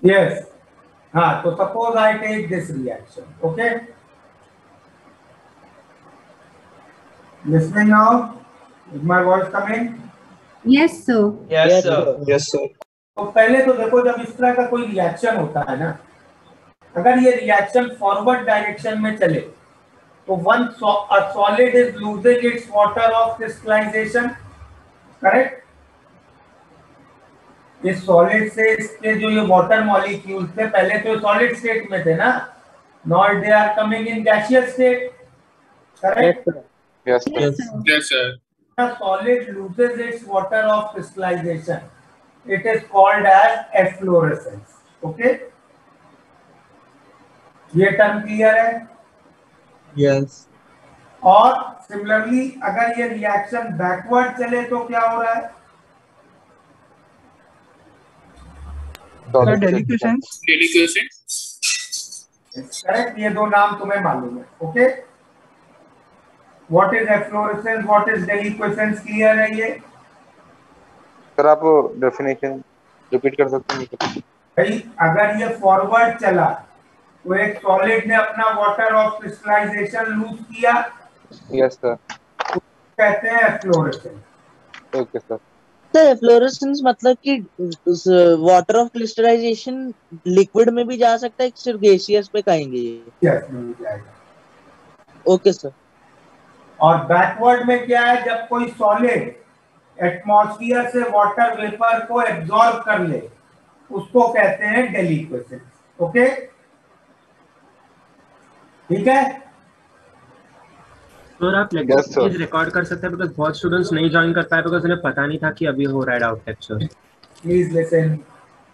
Yes. So suppose I take this reaction. Okay. Listening now? Is my voice coming? Yes, sir. Yes, sir. Yes, sir. तो पहले तो देखो, जब इस तरह का कोई रिएक्शन होता है ना, अगर ये रिएक्शन फॉरवर्ड डायरेक्शन में चले तो a solid is losing its water of crystallization, correct? इस सॉलिड से इसके जो ये वाटर मॉलिक्यूल्स थे पहले तो सॉलिड स्टेट में थे ना, now they are coming in gaseous state, correct? Yes, sir. Yes, sir. A solid loses its water of crystallization. It is called as efflorescence. Okay? ये टर्म क्लियर है? Yes. और similarly अगर ये reaction backward चले तो क्या हो रहा है? Deliquescence. करेक्ट, ये दो नाम तुम्हें मालूम है. Okay, what is efflorescence, what is deliquescence, clear है ये? सर आप डेफिनेशन रिपीट कर सकते हैं? भाई अगर ये फॉरवर्ड चला तो एक सॉलिड ने अपना वाटर ऑफ क्रिस्टलाइजेशन लूज किया. Yes sir. कहते हैं efflorescence. Okay sir. Sir efflorescence मतलब कि वाटर ऑफ क्रिस्टलाइजेशन लिक्विड में भी जा सकता है, सिर्फ गैसियस पे कहेंगे ये? यस, मिल जाएगा. Okay sir. और बैकवर्ड में क्या है? जब कोई सॉलिड एटमॉस्फेयर से वाटर वेपर को एब्जॉर्ब कर ले उसको कहते हैं डेलिक्वेसेंस. ओके, ठीक है? सर आप लेक्चर रिकॉर्ड कर सकते हैं, बिकॉज़ बहुत स्टूडेंट्स नहीं ज्वाइन कर पाए बिकॉज़ उन्हें पता नहीं था कि अभी हो रहा है doubt lecture. Please listen,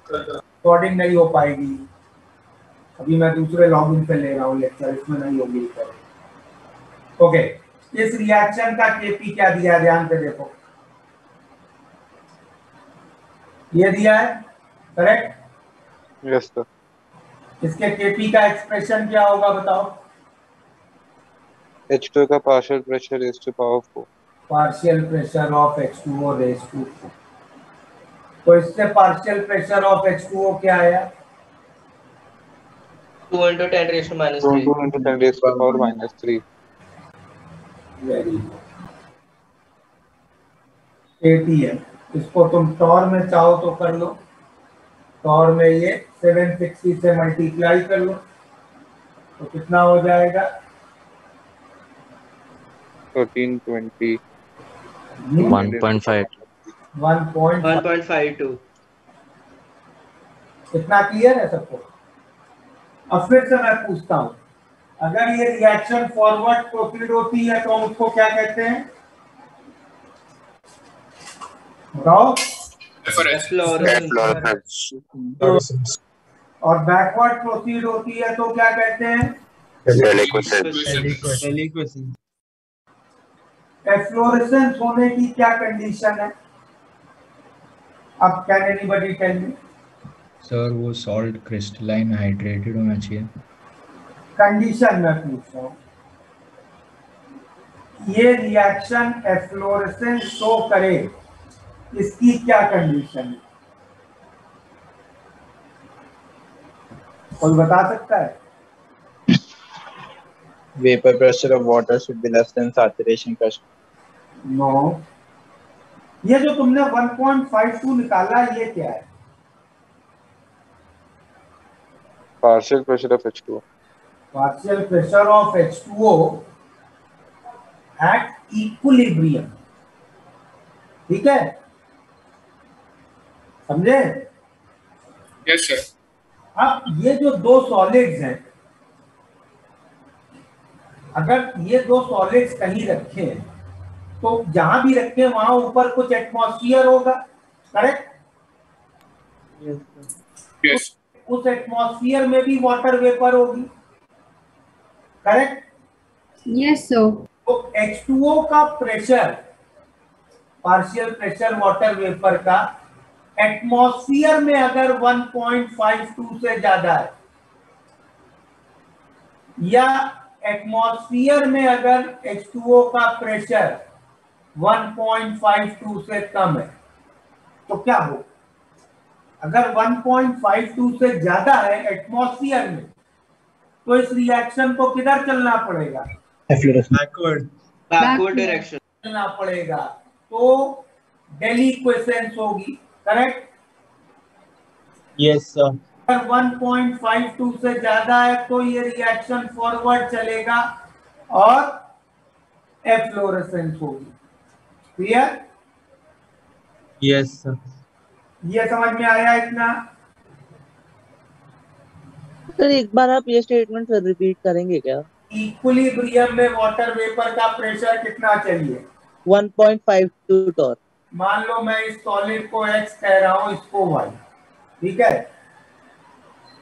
recording नहीं हो पाएगी. अभी मैं दूसरे लॉगिन पे ले रहा हूँ लेक्चर, इसमें नहीं होगी रिकॉर्डिंग. ओके, इस रिएक्शन का केपी क्या दिया है ध्यान से देखो. ये दिया है, करेक्ट? Yes sir. इसके केपी का एक्सप्रेशन क्या होगा बताओ? H2 का partial pressure raise to power 4. Partial pressure of H2O raise to 4. तो इससे पार्शियल प्रेशर ऑफ H2O क्या आया? 2 into 10 raised to minus 3. 2 into 10 raised to power minus 3. Very good. ATM. इसको तुम टॉर में चाहो तो कर लो. टॉर में ये 760 से मल्टीप्लाई कर लो तो कितना हो जाएगा? 1320. 1.5. 1.52. इतना क्लियर है सबको? अब फिर से मैं पूछता हूँ, अगर ये रिएक्शन फॉरवर्ड प्रोसीड होती है तो हम उसको क्या कहते हैं? बताओ. और बैकवर्ड प्रोसीड होती है तो क्या कहते हैं? एफ्लोरेसेंस होने की क्या कंडीशन है? अब can anybody tell me? Sir वो सॉल्ट क्रिस्टलाइन हाइड्रेटेड होना चाहिए. कंडीशन मैं पूछ रहा हूँ. ये रिएक्शन एफ्लोरेसेंस शो करे, इसकी क्या कंडीशन है? कोई बता सकता है? Vapor pressure of water should be less than saturation pressure. No. ये जो तुमने 1.52 निकाला ये क्या है? Partial pressure of H2O. Partial pressure of H2O at equilibrium. ठीक है, समझे? Yes, sir. अब ये जो दो सॉलिड्स हैं, अगर ये दो सॉलिड्स कहीं रखे हैं तो जहां भी रखे वहां ऊपर कुछ एटमॉस्फेयर होगा, करेक्ट? Yes. उस एटमॉस्फेयर में भी वाटर वेपर होगी, करेक्ट? Yes sir. तो H2O का pressure, partial pressure water vapour का एटमॉस्फेयर में अगर 1.52 से ज्यादा है या एटमॉस्फेयर में अगर H2O का प्रेशर 1.52 से कम है तो क्या हो? अगर 1.52 से ज्यादा है एटमॉस्फेयर में तो इस रिएक्शन को किधर चलना पड़ेगा? Backward. Backward direction. चलना पड़ेगा, तो डेलिक्वेसेंस होगी, करेक्ट? Yes, sir. अगर 1.52 से ज्यादा है तो ये रिएक्शन फॉरवर्ड चलेगा और एफ्लोरेसेंस होगी। क्लियर? Yes, sir. ये समझ में आया इतना? सर एक बार आप ये स्टेटमेंट फिर रिपीट करेंगे क्या? इक्विलिब्रियम में वाटर वेपर का प्रेशर कितना चाहिए? 1.52 टॉर। मान लो मैं इस सॉलिड को X कह रहा हूं, इसको Y, ठीक है?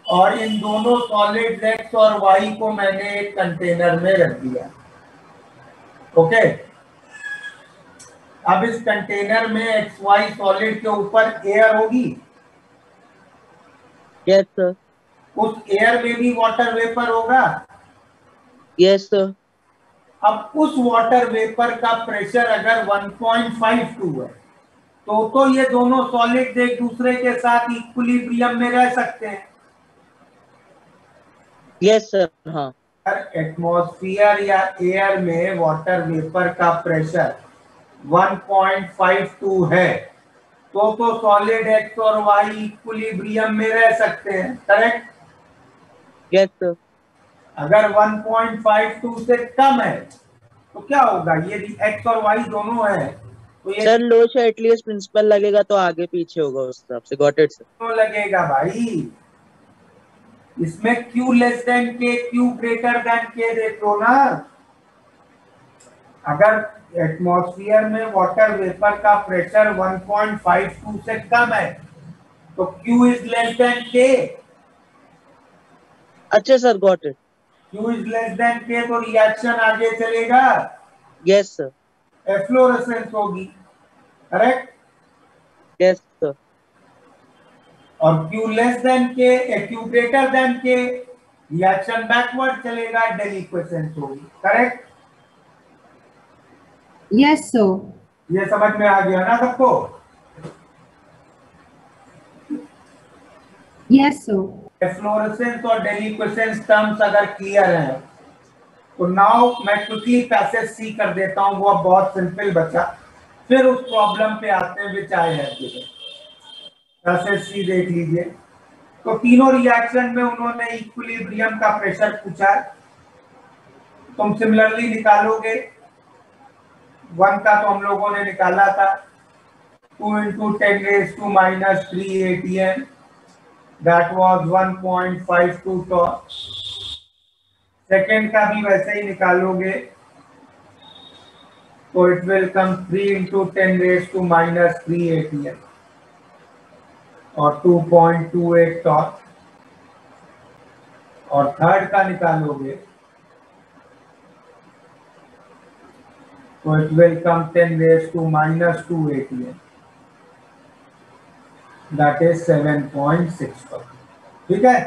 और इन दोनों सॉलिड X और Y को मैंने एक कंटेनर में रख दिया, ओके? अब इस कंटेनर में XY सॉलिड के ऊपर एयर होगी। Yes sir. उस एयर में भी वाटर वेपर होगा। Yes sir. अब उस वाटर वेपर का प्रेशर अगर 1.52 है तो ये दोनों सॉलिड्स एक दूसरे के साथ इक्विलिब्रियम में रह सकते हैं। Yes sir. हाँ। एटमॉस्फेयर या एयर में वाटर वेपर का प्रेशर 1.52 है तो सॉलिड X और Y इक्विलिब्रियम में रह सकते हैं, करेक्ट? Yes sir. अगर 1.52 से कम है तो क्या होगा? ये X और Y दोनों है तो ये सर लो शर्टलियस प्रिंसिपल लगेगा तो आगे पीछे होगा उस हिसाब से। Got it sir. तो लगेगा भाई, इसमें Q less than K, Q greater than K देखो ना। अगर एटमॉस्फेयर में वाटर वेपर का प्रेशर 1.52 से कम है तो Q is less than K। अच्छा sir, got it. Q is less than K तो रिएक्शन आगे चलेगा, यस सर। एफ्लोरेसेंस होगी, करेक्ट? Yes sir. और Q less than K, Q greater than K, reaction backward चलेगा, डेलिक्वेसेंस होगी, करेक्ट? Yes, sir. ये समझ में आ गया ना सबको? Yes, sir. एफ्लोरेसेंस और डेलिक्वेसेंस टर्म्स अगर क्लियर हैं तो नाउ मैं क्विकली पैसेज सी कर देता हूं, वो अब बहुत सिंपल बचा। फिर उस प्रॉब्लम पे आते हैं विच आई हैव गिवन। पैसेज सी देख लीजिए। तो तीनों रिएक्शन में उन्होंने इक्विलिब्रियम का प्रेशर पूछा है, तुम सिमिलरली निकालोगे। 1 का तो हम लोगों ने निकाला था, 2 × 10⁻³ atm, that was 1.52 torr। Second का भी वैसे ही निकालोगे तो इट विल कम 3 × 10⁻³ atm और 2.28 टॉर। और थर्ड का निकालोगे तो it will come 10⁻² atm, that is 7.6 torr. ठीक है,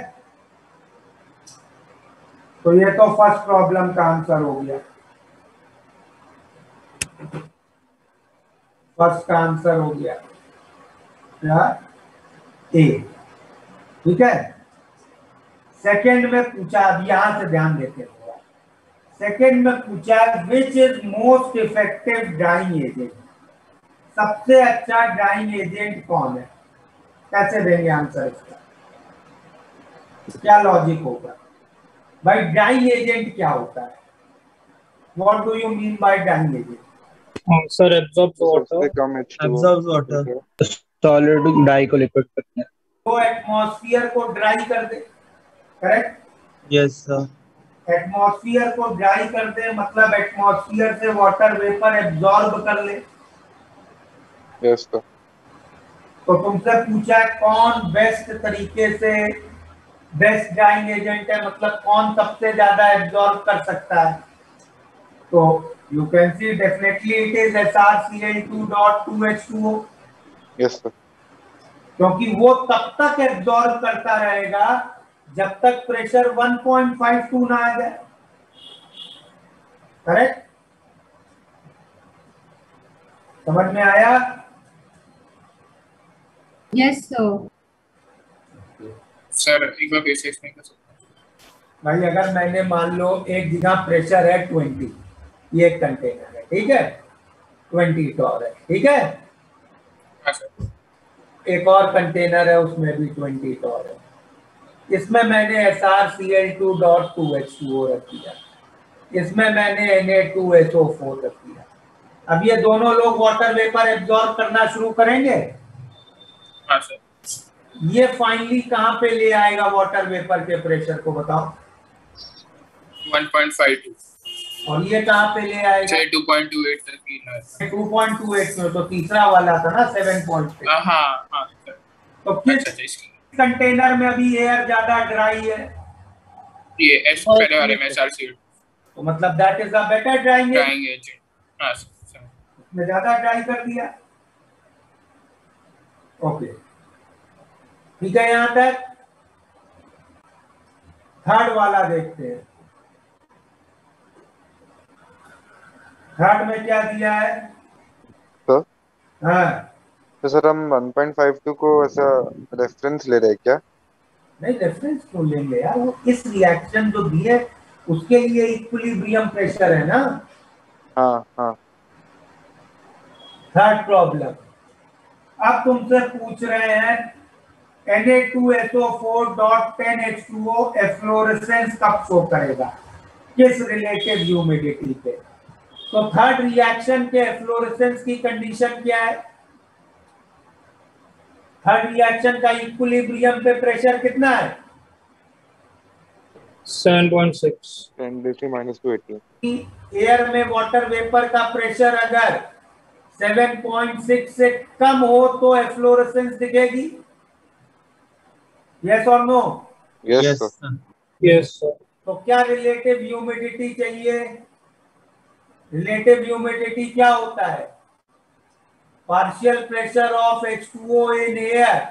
तो ये तो फर्स्ट प्रॉब्लम का आंसर हो गया। फर्स्ट का आंसर हो गया क्या? ए। ठीक है, सेकंड में पूछा, अब यहां से ध्यान देते हैं। सेकंड में पूछा which is most effective drying agent, सबसे अच्छा ड्राइंग एजेंट कौन है? कैसे देंगे आंसर इसका? क्या लॉजिक होगा भाई? ड्राइंग एजेंट क्या होता है? What do you mean by drying agent? Sir absorbs water, कम H2O। Absorbs water. सॉलिड डाई को लिक्विड करते हैं। तो एटमॉस्फेयर को ड्राई कर दे, करेक्ट? Yes sir. एटमॉस्फेयर को ड्राई कर दे मतलब एटमॉस्फेयर से वाटर वेपर एब्जॉर्ब कर ले। Yes sir. तो तुमसे पूछा है कौन बेस्ट तरीके से बेस्ट ड्राइंग एजेंट है, मतलब कौन सबसे ज्यादा एब्जॉर्ब कर सकता है? तो you can see definitely it is SrCl2.2H2O। Yes sir. क्योंकि वो तब तक एब्जॉर्ब करता रहेगा जब तक प्रेशर 1.52 ना आ जाए। करेक्ट? समझ में आया? Yes, sir. सर एक बार फिर से एक्सप्लेन कर सकते हैं? भाई अगर मैंने मान लो एक जगह प्रेशर है 20, ये एक कंटेनर है, ठीक है, 20 टॉर है, ठीक है। हाँ सर। एक और कंटेनर है उसमें भी 20 टॉर है, इसमें मैंने SrCl2.2H2O रख दिया, इसमें मैंने Na2SO4 रख दिया। अब ये दोनों लोग वाटर वेपर एब्जॉर्ब करना शुरू करेंगे। हाँ सर। ये फाइनली कहां पे ले आएगा वाटर वेपर के प्रेशर को, बताओ? 1.52 और ये कहां पे ले आएगा? 2.28 तक ही है। 2.28 में तो तीसरा वाला था ना 7.6। हाँ हाँ सर। तो किस अच्छा इसकी कंटेनर में अभी एयर ज्यादा ड्राई है? ये एस पहले वाले में SrCl तो मतलब that is a better drying agent. हाँ सर। में ज्यादा ड्राई कर दिया। ओके, ठीक है, यहां तक। थर्ड वाला देखते हैं। थर्ड में क्या दिया है? तो हाँ, तो सर हम 1.52 को ऐसा रेफरेंस ले रहे हैं क्या? नहीं रेफरेंस क्यों लेंगे यार, वो इस रिएक्शन जो दी है उसके लिए इक्विलिब्रियम प्रेशर है ना। हाँ हाँ। थर्ड प्रॉब्लम, अब तुमसे पूछ रहे हैं Na2SO4.10H2O एफ्लोरेसेंस कब शो करेगा, किस रिलेटिव ह्यूमिडिटी पे? तो थर्ड रिएक्शन के एफ्लोरेसेंस की कंडीशन क्या है? थर्ड रिएक्शन का इक्विलिब्रियम पे प्रेशर कितना है? 7.6 10⁻²⁰. एयर में वाटर वेपर का प्रेशर अगर 7.6 से कम हो तो एफ्लोरेसेंस दिखेगी? यस और no? Yes sir. Yes sir. तो क्या रिलेटिव ह्यूमिडिटी चाहिए? रिलेटिव ह्यूमिडिटी क्या होता है? Partial pressure of H2O in air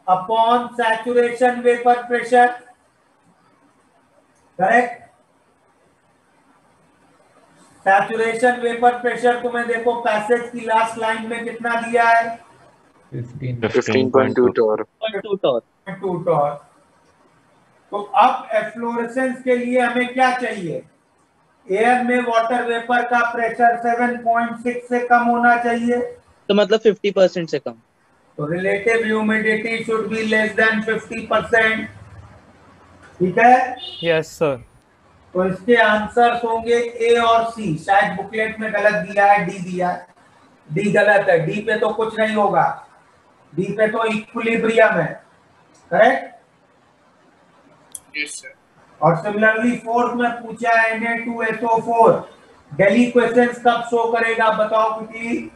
upon saturation vapour pressure, correct? Saturation vapour pressure तुम्हें देखो पैसेज की लास्ट लाइन में कितना दिया है? 15.2 टॉर. 2 टॉर. 2 टॉर। तो अब एफ्लोरेसेंस के लिए हमें क्या चाहिए? एयर में वाटर वेपर का प्रेशर 7.6 से कम होना चाहिए, तो मतलब 50% से कम. तो relative humidity should be less than 50%, ठीक है? Yes sir. तो इसके आंसर्स होंगे ए और सी। शायद बुकलेट में गलत दिया है, डी दिया है, डी गलत है। डी पे तो कुछ नहीं होगा, डी पे तो इक्विलिब्रियम है, करेक्ट? Yes sir. और सिमिलरली फोर्थ में पूछा है Na2SO4 डेलिक्वेसेंस कब शो करेगा, बताओ क्योंकि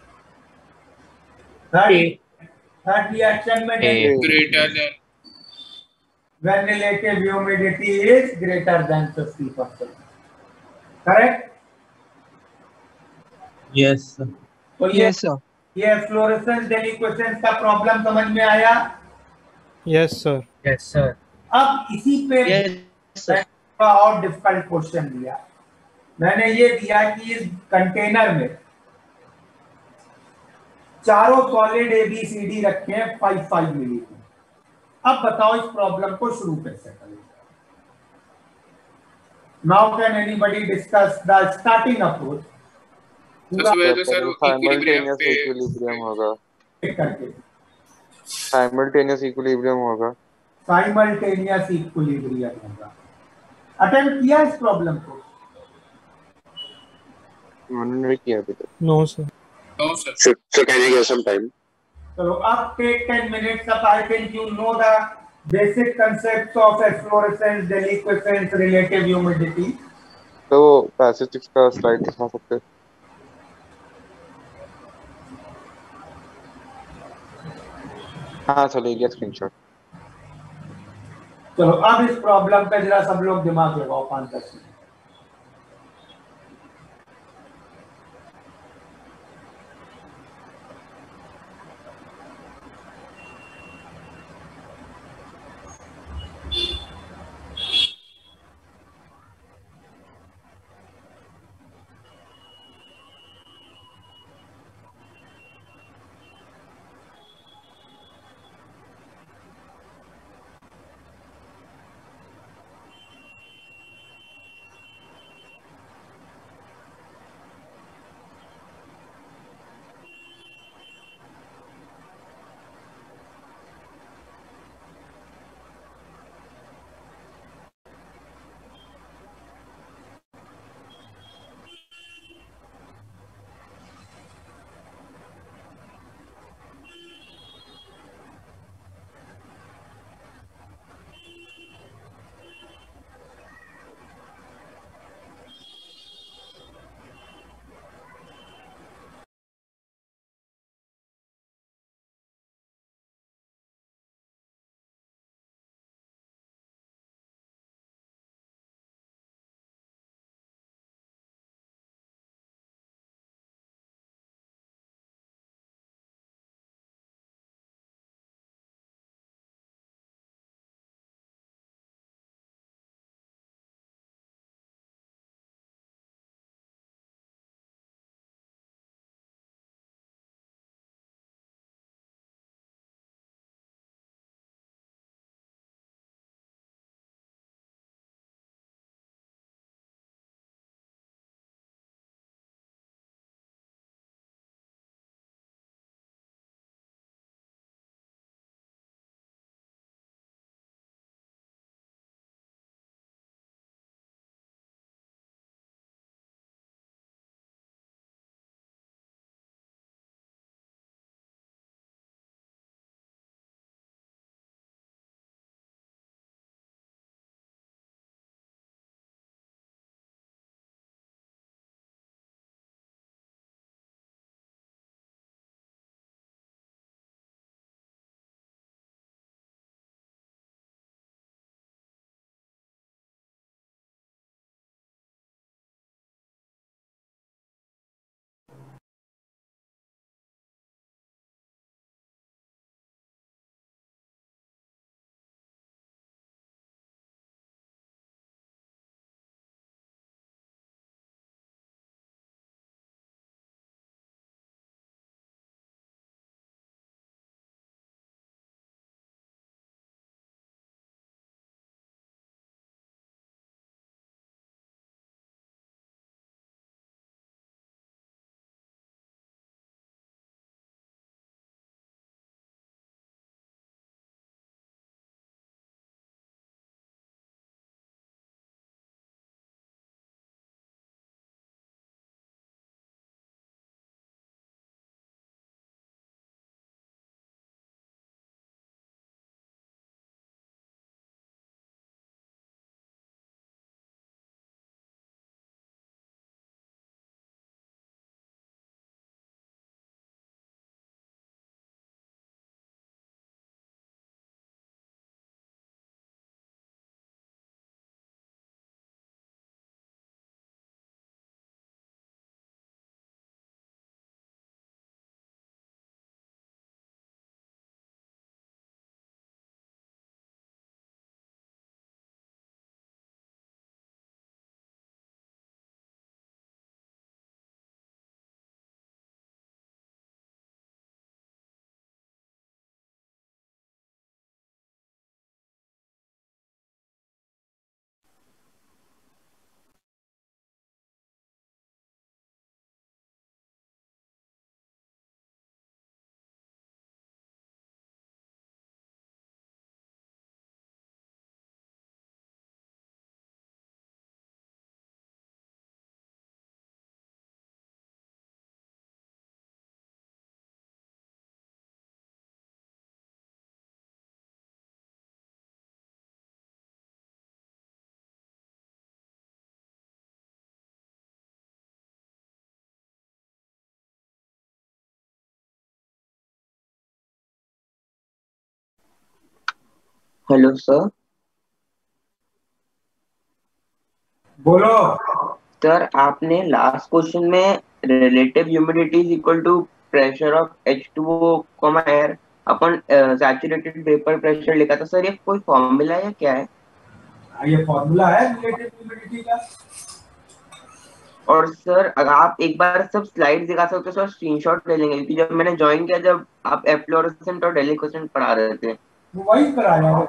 थर्ड रिएक्शन में greater than when relative humidity is greater than 50%, correct? Yes sir. तो ये फ्लोरेसेंस डेलिक्वेसेंस का प्रॉब्लम समझ में आया? Yes sir. Yes sir. अब इसी पे Yes sir. और डिफिकल्ट क्वेश्चन दिया मैंने। ये दिया कि इस कंटेनर में चारों सॉलिड ABCD रखे हैं 5-5 मिली। अब बताओ इस प्रॉब्लम को शुरू कैसे करें? Now can anybody discuss the starting approach? Simultaneous होगा. साइमल्टेनियस इक्विलिब्रियम होगा. साइमल्टेनियस इक्विलिब्रियम होगा। अटेम्प्ट किया इस प्रॉब्लम को? मैंने नहीं किया अभी तक. No sir. No sir. So can you give some time? चलो अब take 10 minutes up. I think you know the basic concepts of efflorescence, deliquescence, relative humidity. तो पैसेज का स्लाइड दिखा सकते हैं? हाँ चलो ये स्क्रीनशॉट. चलो अब इस प्रॉब्लम पे जरा सब लोग दिमाग लगाओ 5-10 मिनट। Hello sir. बोलो। सर आपने लास्ट क्वेश्चन में relative humidity is equal to pressure of H2O comma air upon saturated vapour pressure लिखा था सर, ये कोई फॉर्मूला है या क्या है? ये फॉर्मूला है रिलेटिव ह्यूमिडिटी का। और सर अगर आप एक बार सब स्लाइड दिखा सकते हो सर, स्क्रीनशॉट ले लेंगे, क्योंकि जब मैंने ज्वाइन किया जब आप एफ्लोरेसेंट और डेलिक्वेसेंट पढ़ा रहे थे। वो वही कराया है,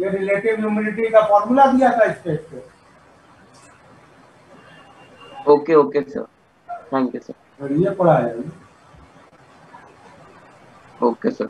ये रिलेटिव ह्यूमिडिटी का फॉर्मूला दिया था स्टेज पे। Okay okay sir, thank you sir. और ये पढ़ाया है। Okay sir.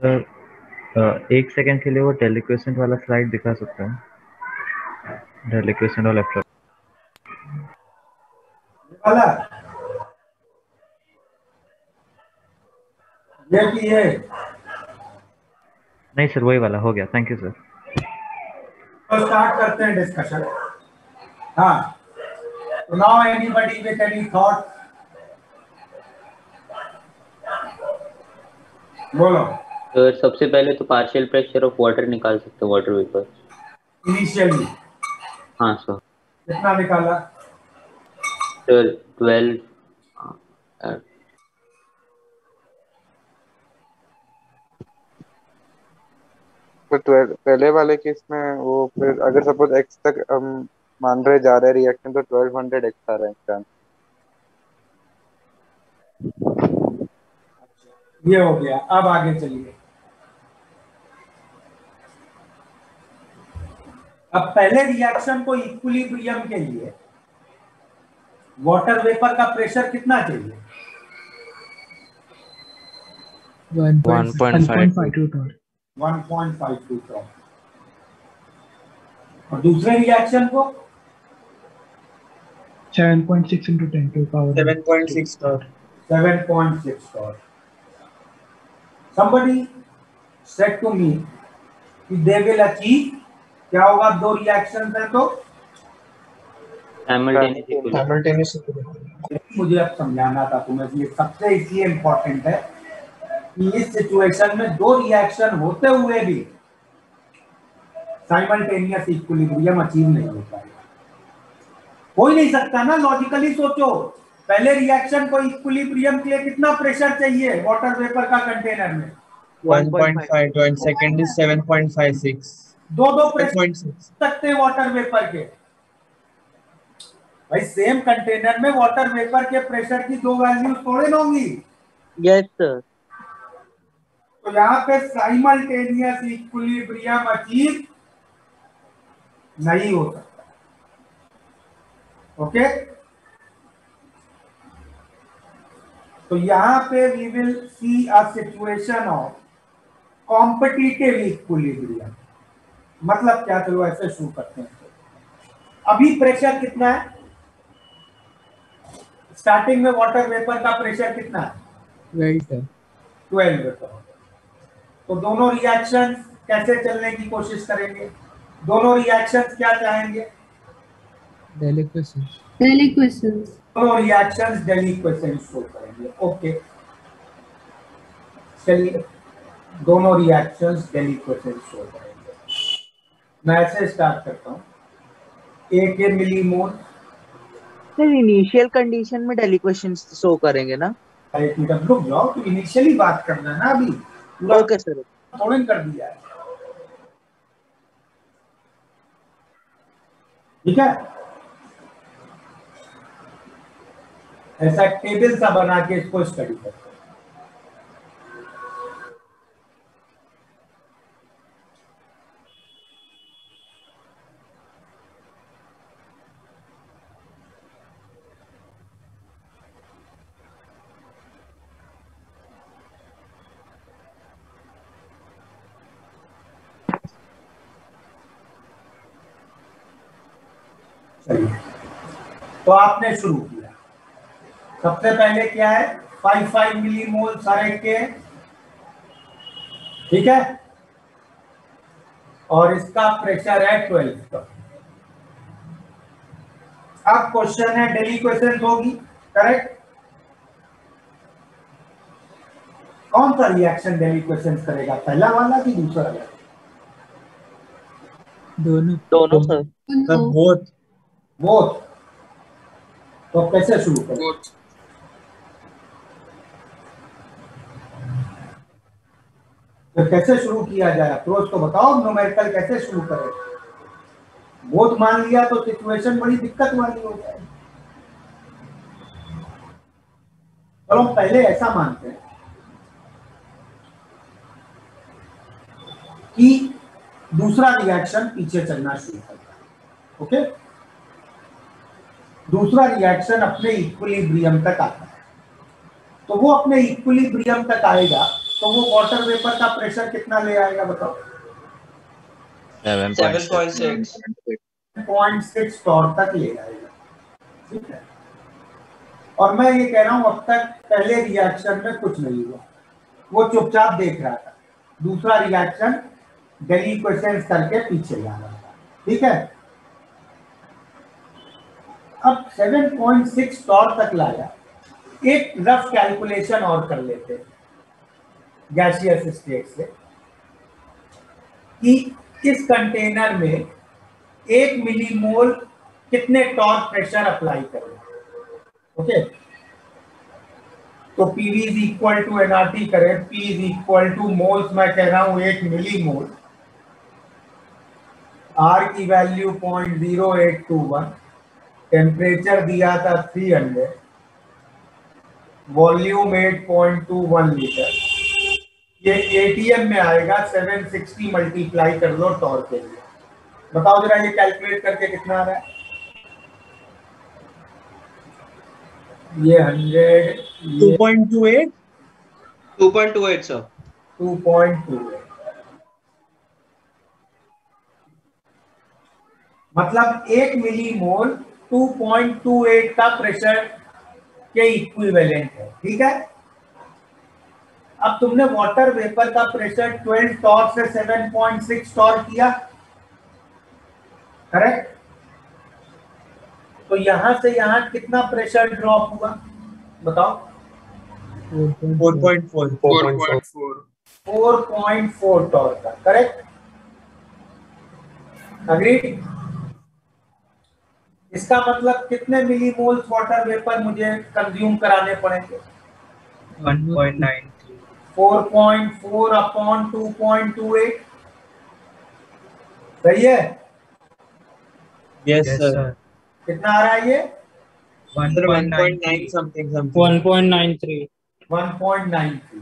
सर एक सेकंड के लिए वो डेलिक्वेसेंट वाला स्लाइड दिखा सकते हैं? डेलिक्वेसेंट वाला लेफ्ट। वाला ये की है? नहीं सर, वही वाला हो गया, थैंक यू सर। तो स्टार्ट करते हैं डिस्कशन। हाँ, तो now anybody with any thought, बोलो। सर सबसे पहले तो पार्शियल प्रेशर ऑफ वाटर निकाल सकते हैं, वाटर वेपर इनिशियली। हाँ सर। कितना निकाला? सर 12। तो पहले वाले केस में वो फिर अगर सपोज x तक हम मान रहे जा रहे हैं रिएक्शन, तो 1200 x आ रहा है इसका। ये हो गया। अब आगे चलिए। अब पहले रिएक्शन को इक्विलिब्रियम के लिए वाटर वेपर का प्रेशर कितना चाहिए? 1.52 टन। 1.52 टन। और दूसरे रिएक्शन को 7.6 into 10 to the power 7.6 ton. 7.6 ton. Somebody said to me कि they will achieve, क्या होगा दो रिएक्शन है तो साइमल्टेनियस। मुझे अब समझाना था तुम्हें, ये सबसे इसलिए इंपॉर्टेंट है कि इस सिचुएशन में दो रिएक्शन होते हुए भी साइमल्टेनियस इक्विलिब्रियम अचीव नहीं हो पाएगा। हो ही नहीं सकता ना, लॉजिकली सोचो। पहले रिएक्शन को इक्विलिब्रियम के लिए कितना प्रेशर चाहिए वाटर वेपर का कंटेनर में? 1.5 and second is 7.56. दो प्रेशर सकते हैं वाटर वेपर के। भाई सेम कंटेनर में वाटर वेपर के प्रेशर की दो वैल्यू थोड़े ना होंगी। Yes sir. तो यहाँ पे साइमल्टेनियस इक्विलिब्रियम अचीव नहीं हो सकता। ओके, तो यहाँ पे we will see a situation of competitive equilibrium. मतलब क्या, चलो ऐसे शुरू करते हैं। अभी प्रेशर कितना है? स्टार्टिंग में वाटर वेपर का प्रेशर कितना है? 12 वेपर। तो दोनों रिएक्शन कैसे चलने की कोशिश करेंगे? दोनों रिएक्शन क्या चाहेंगे? Deliquescence. दोनों रिएक्शन डेलिक्वेसेंट शो करेंगे। ओके, चलिए दोनों रिएक्शन डेलिक्वेसेंट शो करेंगे। मैं ऐसे स्टार्ट करता हूँ। 1 मिलीमोल। सर इनिशियल कंडीशन में डेलिक्वेशन शो करेंगे ना? एक मिनट रुक जाओ, तो इनिशियली बात करना है ना अभी। ओके सर, थोड़ा कर दिया है, ठीक है। ऐसा टेबल सा बना के इसको स्टडी करते हैं। चलिए, तो आपने शुरू किया। सबसे पहले क्या है, 5 मिलीमोल सारे के, ठीक है, और इसका प्रेशर है 12 का। अब क्वेश्चन है डेलिक्वेसेंस होगी, करेक्ट। कौन सा रिएक्शन डेलिक्वेसेंस करेगा, पहला वाला कि दूसरा वाला? दोनों सर। बोथ। तो कैसे शुरू करें? तो कैसे शुरू किया जाए? अप्रोच तो बताओ, न्यूमेरिकल कैसे शुरू करें? बोथ मान लिया तो सिचुएशन बड़ी दिक्कत वाली हो जाएगी। चलो पहले ऐसा मानते हैं कि दूसरा रिएक्शन पीछे चलना शुरू करता है। ओके, दूसरा रिएक्शन अपने इक्विलिब्रियम तक आता है। तो वो अपने इक्विलिब्रियम तक आएगा तो वो वाटर वेपर का प्रेशर कितना ले आएगा बताओ? 7.6 टॉर तक ले आएगा, ठीक है। और मैं ये कह रहा हूं अब तक पहले रिएक्शन में कुछ नहीं हुआ, वो चुपचाप देख रहा था। दूसरा रिएक्शन डेलिक्वेसेंस करके पीछे जा रहा था, ठीक है। अब 7.6 टॉर तक लाया। एक रफ कैलकुलेशन और कर लेते हैं गैसियस स्टेट से कि इस कंटेनर में 1 मिलीमोल कितने टॉर्क प्रेशर अप्लाई करें। ओके, तो PV is equal to nRT करें। P is equal to moles, मैं कह रहा हूं 1 मिलीमोल। R की वैल्यू 0.0821, टेम्परेचर दिया था 300, वॉल्यूम 8.21 लीटर। ये ATM में आएगा। 760 मल्टीप्लाई कर लो टॉर्क के लिए। बताओ जरा ये कैलकुलेट करके कितना आ रहा है? ये 100, 2.28 सर। 2.28, मतलब 1 मिलीमोल 2.28 का प्रेशर के इक्विवेलेंट है, ठीक है। अब तुमने वाटर वेपर का प्रेशर 12 टॉर से 7.6 टॉर किया, करेक्ट। तो यहां से यहां कितना प्रेशर ड्रॉप हुआ बताओ? 4.4 टॉर का, करेक्ट। अग्रीड। इसका मतलब कितने मिलीमोल्स वाटर वेपर मुझे कंज्यूम कराने पड़ेंगे? 1.93। 4.4 अपॉन 2.28, सही है? Yes sir. कितना आ रहा है ये? 1.9 समथिंग 1.93। 1.93।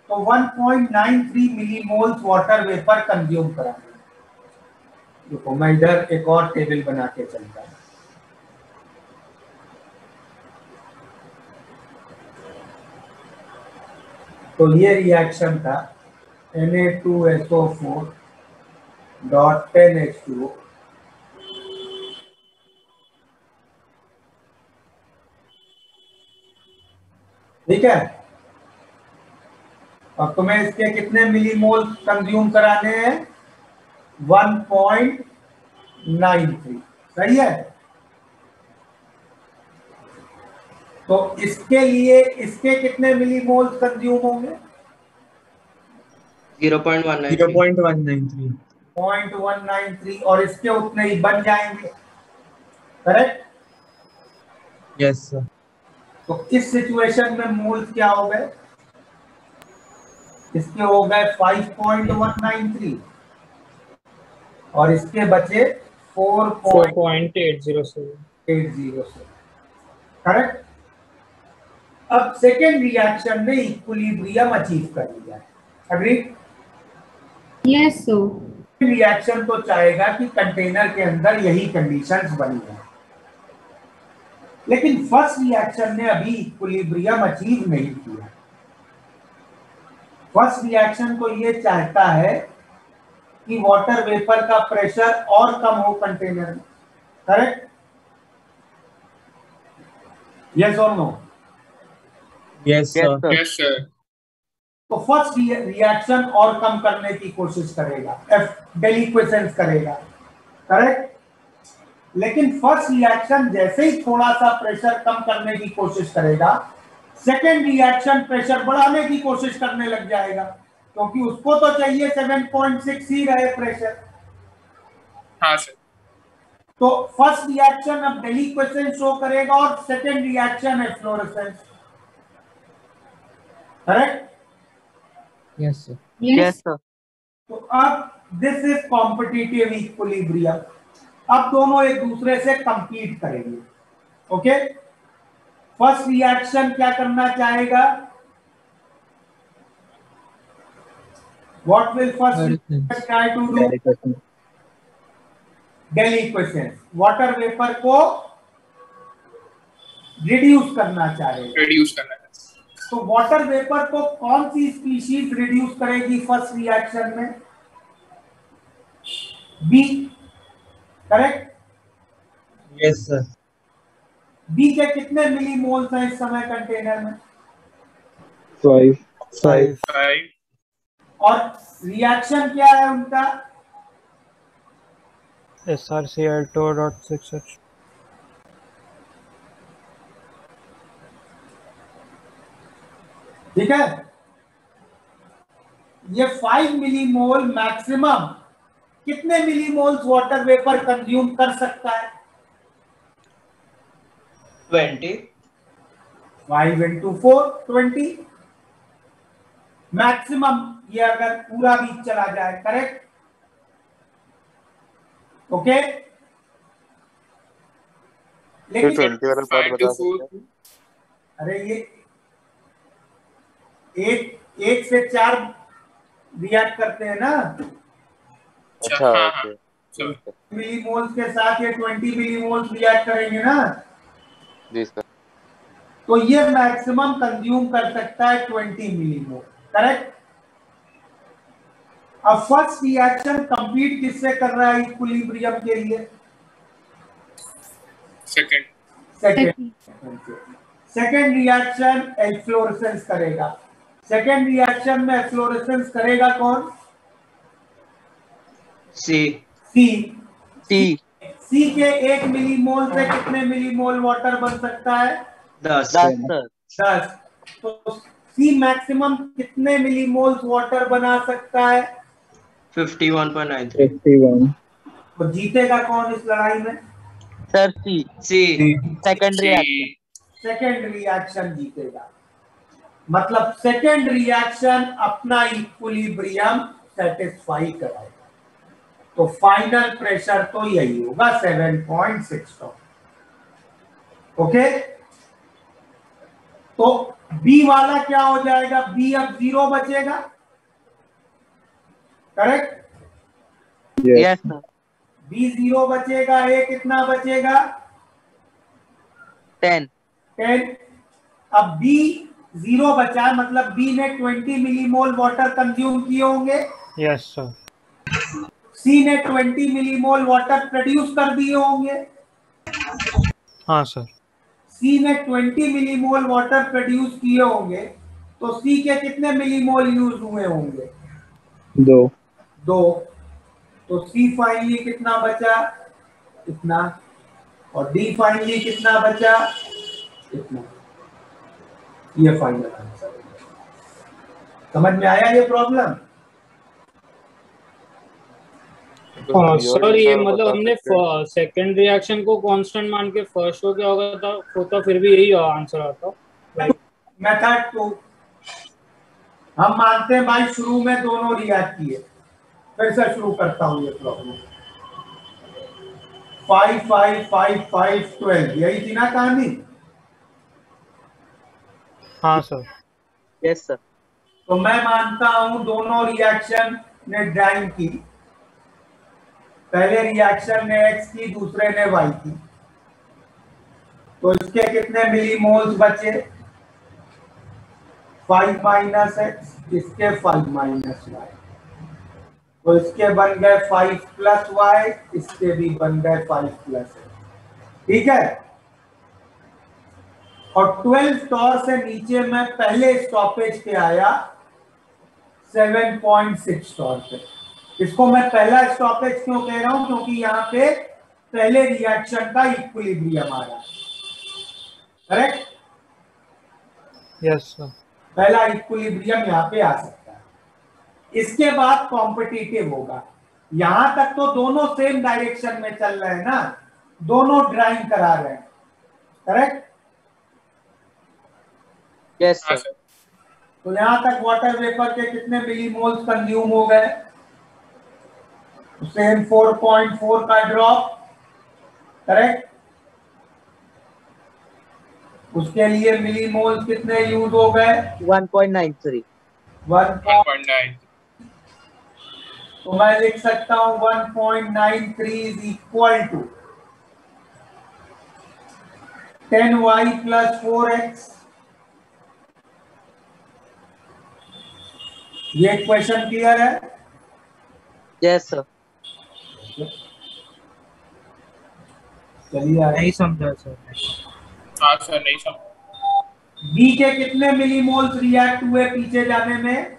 तो 1.93 मिलीमोल्स वाटर वेपर कंज्यूम कराएंगे। देखो मैं इधर एक और टेबल बना के चलता हूं। तो ये रिएक्शन था Na2SO4.10H2O। ठीक है, और तुम्हें इसके कितने मिलीमोल कंज्यूम कराने हैं? 1.93। सही है। तो इसके लिए इसके कितने मिलीमोल कंज्यूम होंगे? 0.193। 0.193 और इसके उतने ही बन जाएंगे। करेक्ट? Yes sir. तो इस सिचुएशन में मोल्स क्या हो गए? इसके हो गए 5.193 और इसके बचे 4.807। करेक्ट? अब सेकेंड रिएक्शन में इक्विलिब्रियम अचीव कर लिया है। अग्री? Yes, sir. रिएक्शन तो चाहेगा कि कंटेनर के अंदर यही कंडीशंस बनी है, लेकिन फर्स्ट रिएक्शन ने अभी इक्विलिब्रियम अचीव नहीं किया। फर्स्ट रिएक्शन को ये चाहता है कि वाटर वेपर का प्रेशर और कम हो कंटेनर में। करेक्ट? यस और नो? Yes sir. तो फर्स्ट रिएक्शन और कम करने की कोशिश करेगा, डेलिक्वेसेंस करेगा। करेक्ट? लेकिन फर्स्ट रिएक्शन जैसे ही थोड़ा सा प्रेशर कम करने की कोशिश करेगा, सेकेंड रिएक्शन प्रेशर बढ़ाने की कोशिश करने लग जाएगा, क्योंकि उसको तो चाहिए 7.6 ही रहे प्रेशर। हाँ सर। तो फर्स्ट रिएक्शन अब डेलिक्वेसेंस शो करेगा और second reaction efflorescence. Correct? Yes sir. Yes sir. तो अब दिस इज कॉम्पिटिटिव इक्विलिब्रियम। अब दोनों एक दूसरे से कंपीट करेंगे। ओके? फर्स्ट रिएक्शन क्या करना चाहेगा? What will first reaction try to do? Deliquescence. Water vapour को रिड्यूस करना चाहेगा। तो वाटर वेपर को कौन सी स्पीशीज रिड्यूस करेगी फर्स्ट रिएक्शन में? B. Correct? Yes sir. B के कितने मिलीमोल्स हैं इस समय कंटेनर में? 5। और रिएक्शन क्या है उनका? SrCl2.6H। ठीक है, ये 5 मिलीमोल मैक्सिमम कितने मिलीमोल्स वाटर वेपर कंज्यूम कर सकता है? 20। 5 into 4 20 मैक्सिमम, ये अगर पूरा वीक चला जाए। करेक्ट? ओके? लेकिन 20 वाला पार्ट बता सकते हैं? अरे ये एक से 4 रिएक्ट करते हैं ना। अच्छा ओके। मिलीमोल्स के साथ ये 20 मिलीमोल्स रिएक्ट करेंगे ना। जी सर। तो ये मैक्सिमम कंज्यूम कर सकता है 20 मिलीमोल। करेक्ट? अब फर्स्ट रिएक्शन कंप्लीट किससे कर रहा है इक्विलिब्रियम के लिए? सेकेंड रिएक्शन एफ्लोरेसेंस करेगा। सेकेंड रिएक्शन में एफ्लोरेसेंस करेगा कौन? सी। सी के 1 मिलीमोल से कितने मिलीमोल वाटर बन सकता है? 10। तो सी मैक्सिमम कितने मिलीमोल्स वाटर बना सकता है? 51.93। तो जीतेगा कौन इस लड़ाई में? सर सी। सेकंड रिएक्शन जीतेगा। मतलब सेकेंड रिएक्शन अपना इक्विलिब्रियम सेटिस्फाई कराएगा। तो फाइनल प्रेशर तो यही होगा 7.6 टन। ओके? तो बी वाला क्या हो जाएगा? बी अब 0 बचेगा। करेक्ट? Yes sir. बी 0 बचेगा। ए कितना बचेगा? 10। अब बी जीरो बचा है, मतलब बी ने 20 मिलीमोल वाटर कंज्यूम किए होंगे। Yes sir. सी ने 20 मिलीमोल वाटर प्रोड्यूस कर दिए होंगे। हाँ सर। सी ने 20 मिलीमोल वाटर प्रोड्यूस किए होंगे, तो सी के कितने मिलीमोल यूज हुए होंगे? 2। तो सी फाइनली कितना बचा? इतना। और डी फाइनली कितना बचा? इतना। ये फाइनल आंसर। समझ में आया ये प्रॉब्लम? सर ये मतलब हमने सेकंड रिएक्शन को कांस्टेंट मान के फर्स्ट को क्या होता फिर भी यही आंसर आता। मेथड 2 हम मानते हैं भाई शुरू में दोनों रिएक्ट किए। फिर से शुरू करता हूं ये प्रॉब्लम। 5 5 5 5 12 यही थी ना कहानी? हाँ सर। Yes sir. तो मैं मानता हूं दोनों रिएक्शन ने ड्राइव की। पहले रिएक्शन ने X की, दूसरे ने Y की। तो इसके कितने मिलीमोल्स बचे? 5 माइनस X, इसके 5 माइनस Y। तो इसके बन गए 5 प्लस Y, इसके भी बन गए 5 प्लस X। ठीक है। और 12 टॉर से नीचे मैं पहले स्टॉपेज पे आया 7.6 टॉर पे। इसको मैं पहला स्टॉपेज क्यों कह रहा हूं? क्योंकि यहाँ पे पहले रिएक्शन का इक्विलिब्रियम आ रहा है। करेक्ट? Yes sir. पहला इक्विलिब्रियम यहाँ पे आ सकता है। इसके बाद कॉम्पिटिटिव होगा। यहां तक तो दोनों सेम डायरेक्शन में चल रहे हैं ना, दोनों ड्राइंग करा रहे हैं। करेक्ट? Yes sir. तो यहां तक वाटर वेपर के कितने मिलीमोल्स कंज्यूम हो गए? सेम 4.4 का ड्रॉप। करेक्ट? उसके लिए मिलीमोल्स कितने यूज हो गए? 1.93। 1.9। तो मैं लिख सकता हूं 1.93 is equal to 10y plus 4x। ये क्वेश्चन क्लियर है? Yes sir. चलिए नहीं समझा सर। हाँ सर नहीं समझा। बी के कितने मिलीमोल्स रिएक्ट हुए पीछे जाने में?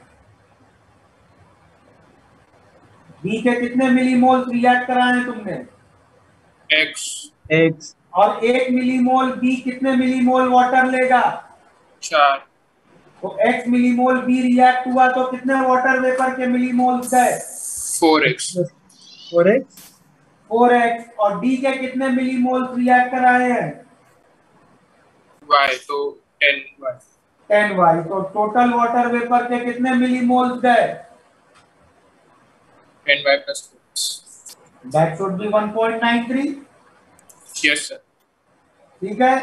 बी के कितने मिलीमोल्स रिएक्ट कराए हैं तुमने? X। और 1 मिलीमोल बी कितने मिलीमोल वाटर लेगा? 4। तो x मिलीमोल बी रिएक्ट हुआ तो कितने वाटर वेपर के मिलीमोल्स गए? 4x। 4x। और डी के कितने मिलीमोल्स रिएक्ट कराए हैं? Y तो 10y। 10y। तो टोटल वाटर वेपर के कितने मिलीमोल्स गए? 10y plus 4x। That should be 1.93। Yes sir. ठीक है,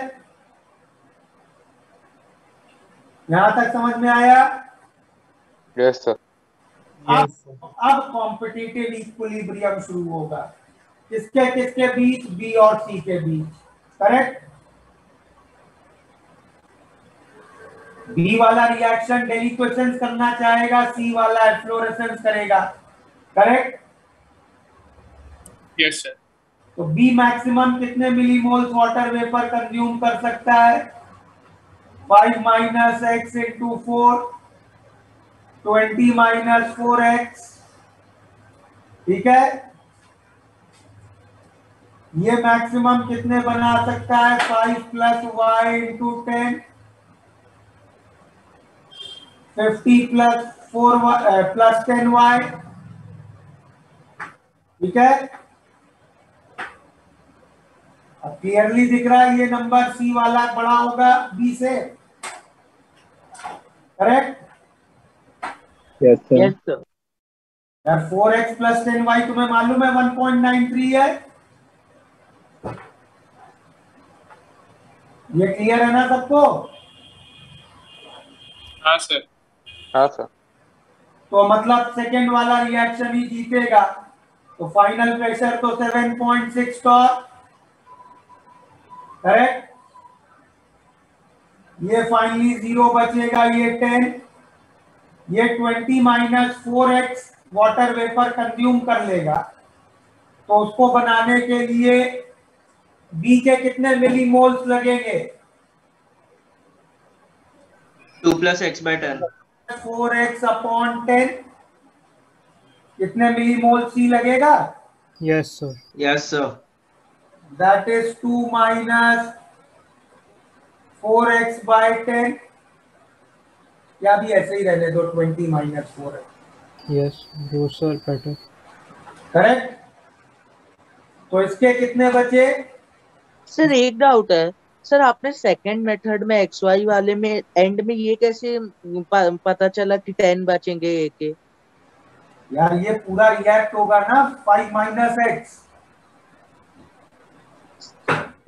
यहां तक समझ में आया? Yes sir. अब कॉम्पिटिटिव इक्विलिब्रियम शुरू होगा। किसके किसके बीच? बी और सी के बीच। करेक्ट? बी वाला रिएक्शन डेलिक्वेसेंस करना चाहेगा, सी वाला एफ्लोरेसेंस करेगा। करेक्ट? Yes sir. तो बी मैक्सिमम कितने मिलीमोल्स वाटर वेपर कंज्यूम कर सकता है? 5 minus x into 4, 20 minus 4x। ठीक है, ये मैक्सिमम कितने बना सकता है? 5 plus Y into 10, 50 plus 4 plus 10y। ठीक है, अब क्लियरली दिख रहा है ये नंबर सी वाला बड़ा होगा बी से। Correct? Yes sir. Yes sir. 4x plus 10y तुम्हें मालूम है 1.93 है। ये क्लियर है ना सबको? हाँ सर। हाँ सर। तो मतलब सेकेंड वाला रिएक्शन ही जीतेगा। तो फाइनल प्रेशर तो 7.6 टॉर। करेक्ट? ये फाइनली 0 बचेगा, ये 10, ये 20 minus 4x water vapour consume कर लेगा। तो उसको बनाने के लिए B के कितने मिलीमोल्स लगेंगे? 2 + x/10 4x अपॉन 10 कितने मिलीमोल C लगेगा? Yes sir. Yes sir. That is 2 minus 4x/10, या भी ऐसे ही रहने दो, 20 माइनस 4x। यस वो सर बेटर। करेक्ट। तो इसके कितने बचे? सर एक डाउट है सर, आपने सेकंड मेथड में XY वाले में एंड में ये कैसे पता चला कि 10 बचेंगे A के? यार ये पूरा रिएक्ट होगा ना 5 minus x।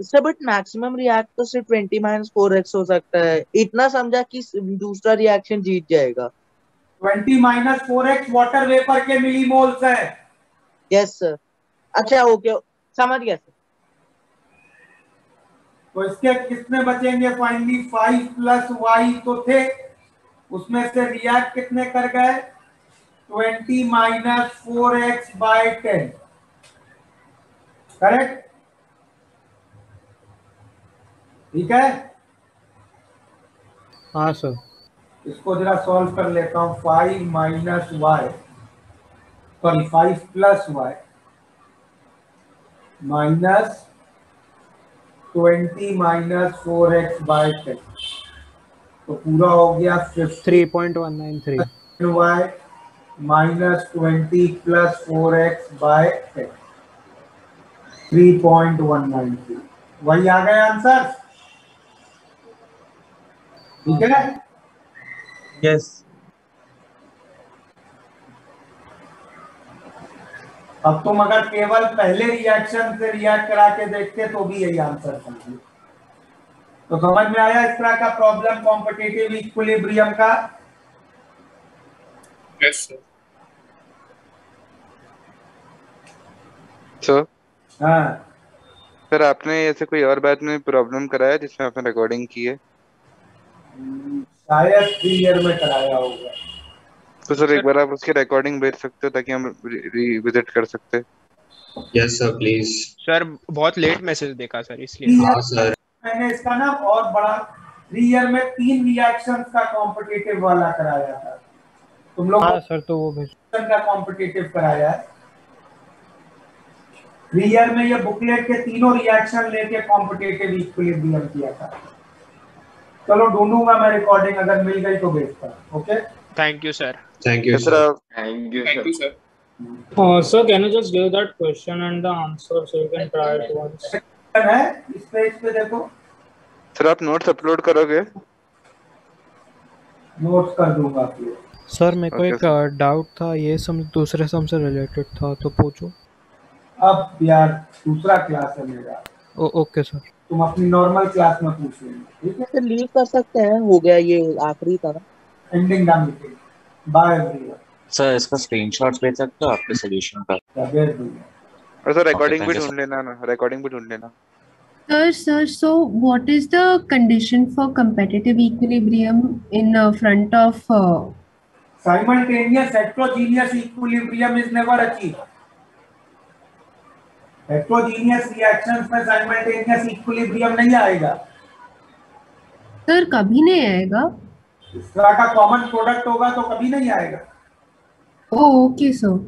Sir but maximum react तो सिर्फ 20 माइनस 4x हो सकता है, इतना समझा कि दूसरा रिएक्शन जीत जाएगा। 20 माइनस 4x वाटर वेपर के मिलीमोल्स है। Yes sir. अच्छा ओके, समझ गया सर। तो इसके कितने बचेंगे फाइनली? 5 प्लस y तो थे, उसमें से रिएक्ट कितने कर गए? 20 माइनस 4x/10। करेक्ट। ठीक है। हाँ सर। इसको जरा सॉल्व कर लेता हूं। 5 minus y, sorry 5 plus y minus 20 minus 4x/10, तो पूरा हो गया 3.193 y माइनस 20 प्लस 4x/10, 3.193। वही आ गया आंसर। ठीक है। यस। अब तुम अगर केवल पहले रिएक्शन से रिएक्ट करा के देखते तो भी यही आंसर समझिए। तो समझ में आया इस तरह का प्रॉब्लम कॉम्पिटिटिव इक्विलिब्रियम का? Yes sir. सर हाँ सर, आपने ऐसे कोई और बात में प्रॉब्लम कराया जिसमें आपने रिकॉर्डिंग की है? शायद 3 ईयर में कराया होगा। तो सर एक बार आप उसकी रिकॉर्डिंग भेज सकते हो ताकि हम रिविजिट कर सकते। Yes sir please. सर बहुत लेट मैसेज देखा सर, इसलिए। हाँ सर। मैंने इसका ना और बड़ा 3 ईयर में 3 रिएक्शंस का कॉम्पिटिटिव वाला कराया था। तुम लोग हाँ सर, तो वो भेज का कॉम्पिटिटिव कराया है। 3 ईयर में ये बुकलेट के तीनों रिएक्शन लेके कॉम्पिटिटिव इक्विलिब्रियम किया था। चलो ढूंढूंगा मैं रिकॉर्डिंग, अगर मिल गई तो भेजता हूं। Okay, thank you sir. Thank you sir. Thank you thank you sir. sir, can you just give that question and the answer so you can try it once? है इस पेज पे देखो। सर आप नोट्स अपलोड करोगे? Notes कर दूंगा आपको। Sir मेरे को Okay, एक डाउट था, ये सम दूसरे सम से रिलेटेड था, तो पूछो। अब यार दूसरा क्लास है मेरा। Okay sir. तुम अपनी नॉर्मल क्लास में पूछ लेना, ठीक है? सर लीव कर सकते हैं, हो गया, ये आखिरी था ना। Ending the meeting. Bye everyone. Sir इसका स्क्रीनशॉट्स भेज सकते हो आपके सॉल्यूशन का? भेज दूंगा। और सर रिकॉर्डिंग thank भी you, ढूंढ लेना ना, रिकॉर्डिंग भी ढूंढ लेना। Sir, so what is the condition for competitive equilibrium in front of Simultaneous heterogeneous equilibrium is never achieved. Heterogeneous reactions में simultaneous equilibrium नहीं आएगा। सर कभी नहीं आएगा? इस तरह का कॉमन प्रोडक्ट होगा तो कभी नहीं आएगा। Okay sir.